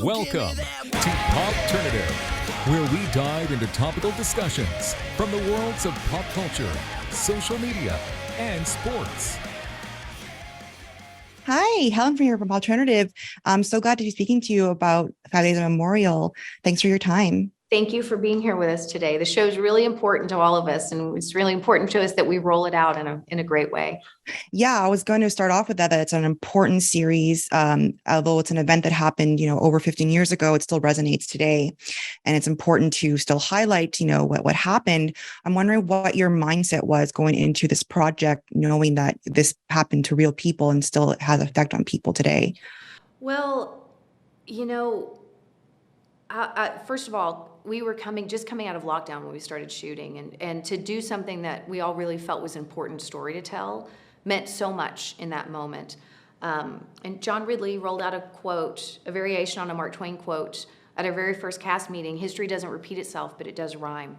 Welcome to Popternative, where we dive into topical discussions from the worlds of pop culture, social media, and sports. Hi, Helen from here from Alternative. I'm so glad to be speaking to you about 5 Days of Memorial. Thanks for your time. Thank you for being here with us today. The show is really important to all of us, and it's really important to us that we roll it out in a great way. Yeah, I was going to start off with that it's an important series. Although it's an event that happened, over 15 years ago, it still resonates today. And it's important to still highlight, what happened. I'm wondering what your mindset was going into this project, knowing that this happened to real people and still has an effect on people today. Well, first of all, we were just coming out of lockdown when we started shooting, and to do something that we all really felt was an important story to tell meant so much in that moment. And John Ridley rolled out a quote, a variation on a Mark Twain quote at our very first cast meeting: history doesn't repeat itself, but it does rhyme.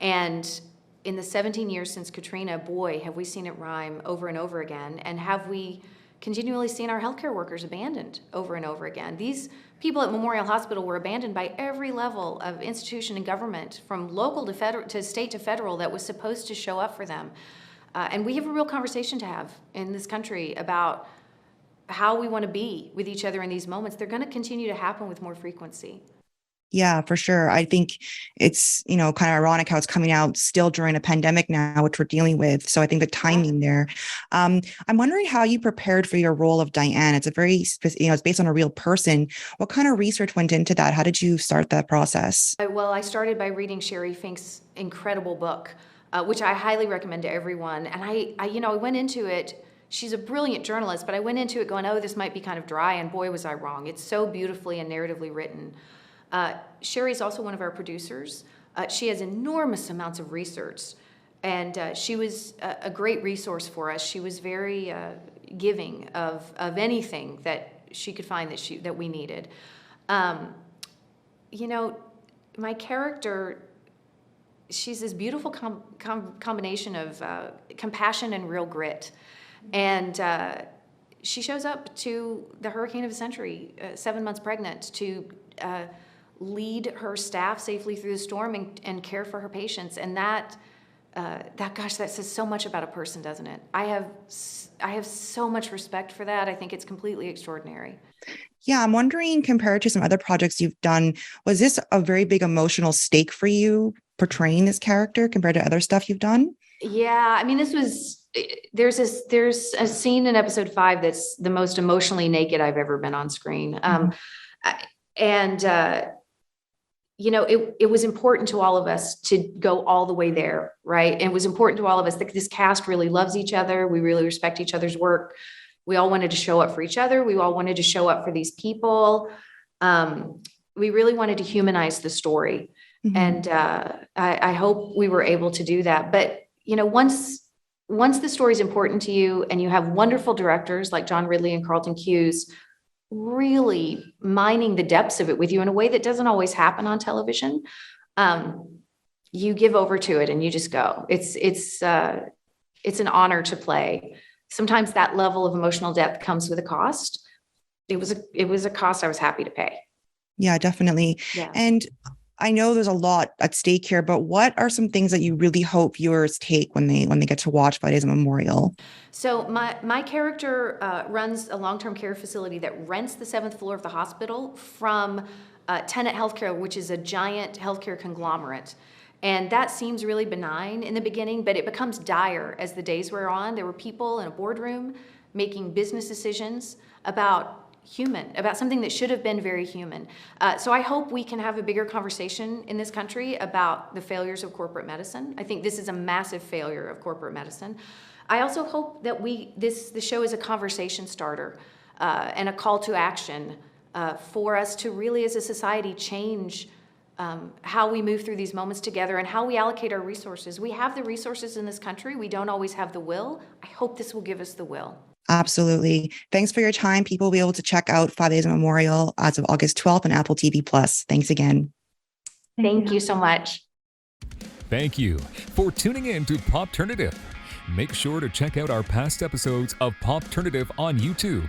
And in the 17 years since Katrina, boy, have we seen it rhyme over and over again. And have we continually seen our healthcare workers abandoned over and over again. These people at Memorial Hospital were abandoned by every level of institution and government, from local to federal, to state to federal, that was supposed to show up for them. And we have a real conversation to have in this country about how we want to be with each other in these moments. They're going to continue to happen with more frequency. Yeah, for sure. I think it's, kind of ironic how it's coming out still during a pandemic now, which we're dealing with. So I think the timing there. I'm wondering how you prepared for your role of Diane. It's a very, it's based on a real person. What kind of research went into that? How did you start that process? Well, I started by reading Sherry Fink's incredible book, which I highly recommend to everyone. And I went into it. She's a brilliant journalist, but I went into it going, oh, this might be kind of dry. And boy, was I wrong. It's so beautifully and narratively written. Sherry's also one of our producers. She has enormous amounts of research, and she was a great resource for us. She was very giving of anything that she could find that we needed. My character, she's this beautiful combination of compassion and real grit, and she shows up to the hurricane of the century, 7 months pregnant, to lead her staff safely through the storm and care for her patients. And that says so much about a person, doesn't it? I have so much respect for that. I think it's completely extraordinary. Yeah, I'm wondering, compared to some other projects you've done, was this a very big emotional stake for you portraying this character compared to other stuff you've done? Yeah, I mean, there's a scene in episode 5 that's the most emotionally naked I've ever been on screen. It was important to all of us to go all the way there, right? And it was important to all of us that this cast really loves each other. We really respect each other's work. We all wanted to show up for each other. We all wanted to show up for these people. We really wanted to humanize the story. Mm-hmm. And I hope we were able to do that. But, once the story is important to you and you have wonderful directors like John Ridley and Carlton Cuse really mining the depths of it with you in a way that doesn't always happen on television, you give over to it and you just go. It's an honor to play. Sometimes that level of emotional depth comes with a cost. It was a cost I was happy to pay. Yeah, definitely. Yeah. And I know there's a lot at stake here, but what are some things that you really hope viewers take when they get to watch 5 Days of Memorial? So my character runs a long-term care facility that rents the 7th floor of the hospital from Tenet Healthcare, which is a giant healthcare conglomerate. And that seems really benign in the beginning, but it becomes dire as the days wear on. There were people in a boardroom making business decisions about something that should have been very human. So I hope we can have a bigger conversation in this country about the failures of corporate medicine. I think this is a massive failure of corporate medicine. I also hope that the show is a conversation starter and a call to action for us to really, as a society, change how we move through these moments together and how we allocate our resources. We have the resources in this country. We don't always have the will. I hope this will give us the will. Absolutely. Thanks for your time. People will be able to check out 5 Days of Memorial as of August 12th on AppleTV+. Thanks again. Thank you so much. Thank you for tuning in to Popternative. Make sure to check out our past episodes of Popternative on YouTube.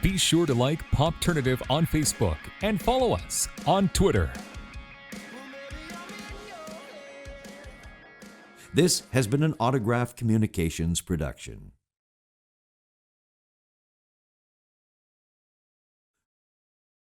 Be sure to like Popternative on Facebook and follow us on Twitter. This has been an Autograph Communications production.